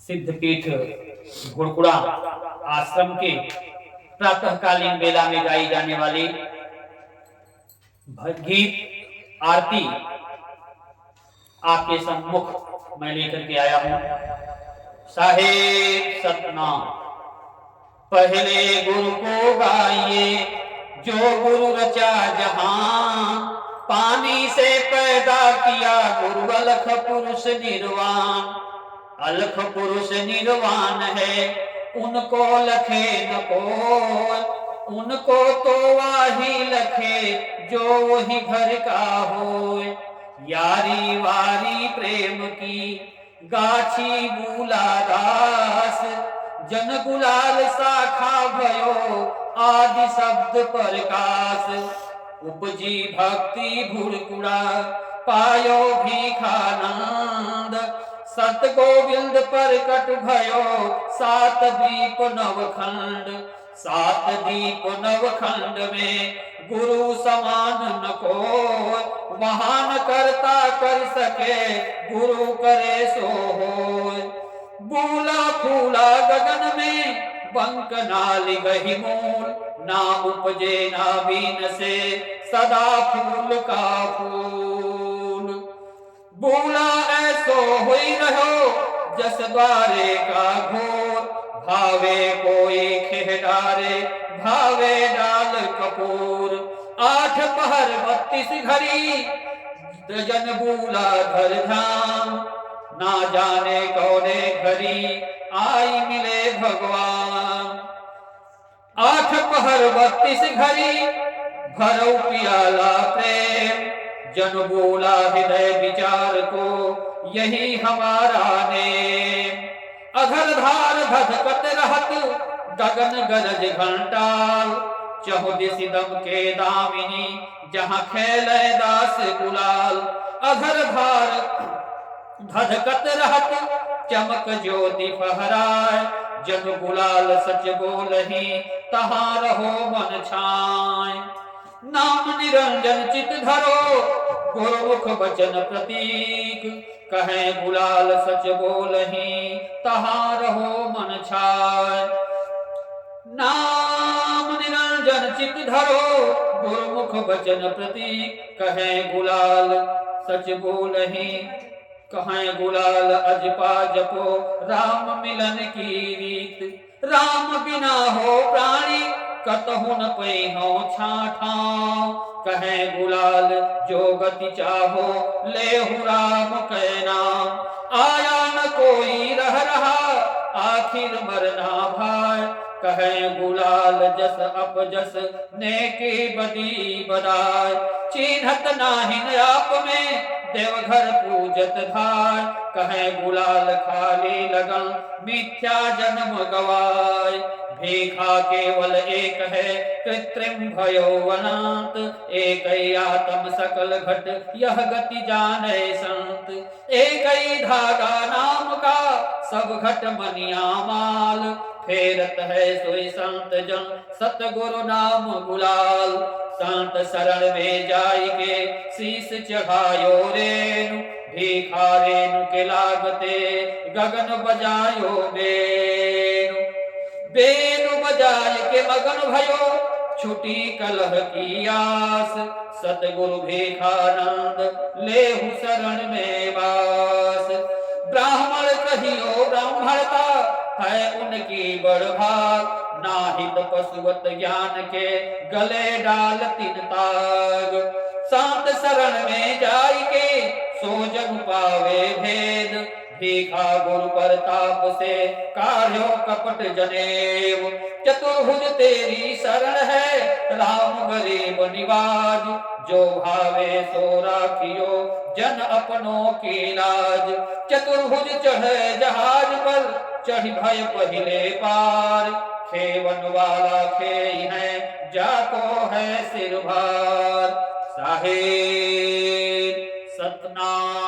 सिद्धपीठ घुड़कुड़ा आश्रम के प्रातःकालीन बेला में गाई जाने वाली गीत आरती आपके सम्मुख मैं लेकर के आया हूं। साहेब सतनाम। पहले गुरु को गाइए जो गुरु रचा जहां, पानी से पैदा किया गुरु अलख पुरुष निर्वाण। अलख पुरुष निर्वाण है उनको लखे न कोई, उनको तो वाही लखे जो वही घर का होए। यारी वारी प्रेम की गाछी बूला दास, जन गुलाल शाखा भयो आदि शब्द प्रकाश। उपजी भक्ति भुड़कुड़ा पायो भीखानंद, सत गोविंद प्रकट भयो सात दीप नवखंड। सात दीप नवखंड में गुरु समान न को, वहां न करता कर सके गुरु करे सो होय। बूला फूला गगन में बंक नाली गही मूल, ना उपजे ना बीन से सदा फूल का फूल। बूला ऐसो हुई रहो जस द्वारे का घोर, भावे कोई खेडारे भावे डाल कपूर। 8 पहर 32 घड़ी दजन बूला धर ध्यान, ना जाने कौने घड़ी आई मिले भगवान। 8 पहर 32 घड़ी भरऊ पियाला प्रेम, जन बोला हृदय विचार को यही हमारा नेम। अधर धार धधकत रहत गगन गरज घंटाल, चहुदिशि दम के दामिनी जहां खेले दास गुलाल। अधर धार धधकत रहत चमक ज्योति फहराए, जन गुलाल सच बोलही तहां रहो मन छाए। नाम निरंजन चित धरो गुरुमुख वचन प्रतीक, कहे गुलाल सच बोलही तहां रहो मन छाए। नाम निरंजन चित धरो गुरुमुख वचन प्रतीक, कहे गुलाल सच बोलही कहे गुलाल अजपा जपो राम मिलन की रीत। राम बिना हो प्राणी कतहु न पैहो छाठाओ, कहे गुलाल जो गति चाहो लेहु राम कै नाम। आया न कोई रह रहा आखिर मरना भाई, कहे गुलाल जस अपजस नेकी बदी बदाय। चिन्हत नाहिन आप में देवघर पूजत धाय, कहे गुलाल खाली लगन मिथ्या जन्म गवाय। भीखा केवल एक है कृत्रिम भयो वनात, एक आत्म सकल घट यह गति जाने संत। एक धागा नाम का सब घट मनिया माल, फेरत है सोई संत जन सतगुरु नाम गुलाल। संत शरण में जाई के शीस चढ़ायो रेनु, भीखा रेनु के लागते गगन बजायो बेनु। बेनु बजाय के मगन भयो छुटी कलह की आस, सतगुरु भीखानंद लेहु शरण में वास। ब्राह्मण कहियो ब्राह्मणता है उनकी बड़ भाग, नाहित पशुवत ज्ञान के गले डाल तिन ताग। संत शरण में जाई के सो जग पावे भेद, भीखा गुरु प्रताप से कार्यो कपट जनेव। चतुर्भुज तेरी शरण है राम गरीब निवाज, जो भावे सो राखियो जन अपनों की लाज। चतुर्भुज चढ़े जहाज पर चढ़ी भय पहिले पार, खेवन वाला खेई है जाको है सिर भार। साहेब सतनाम।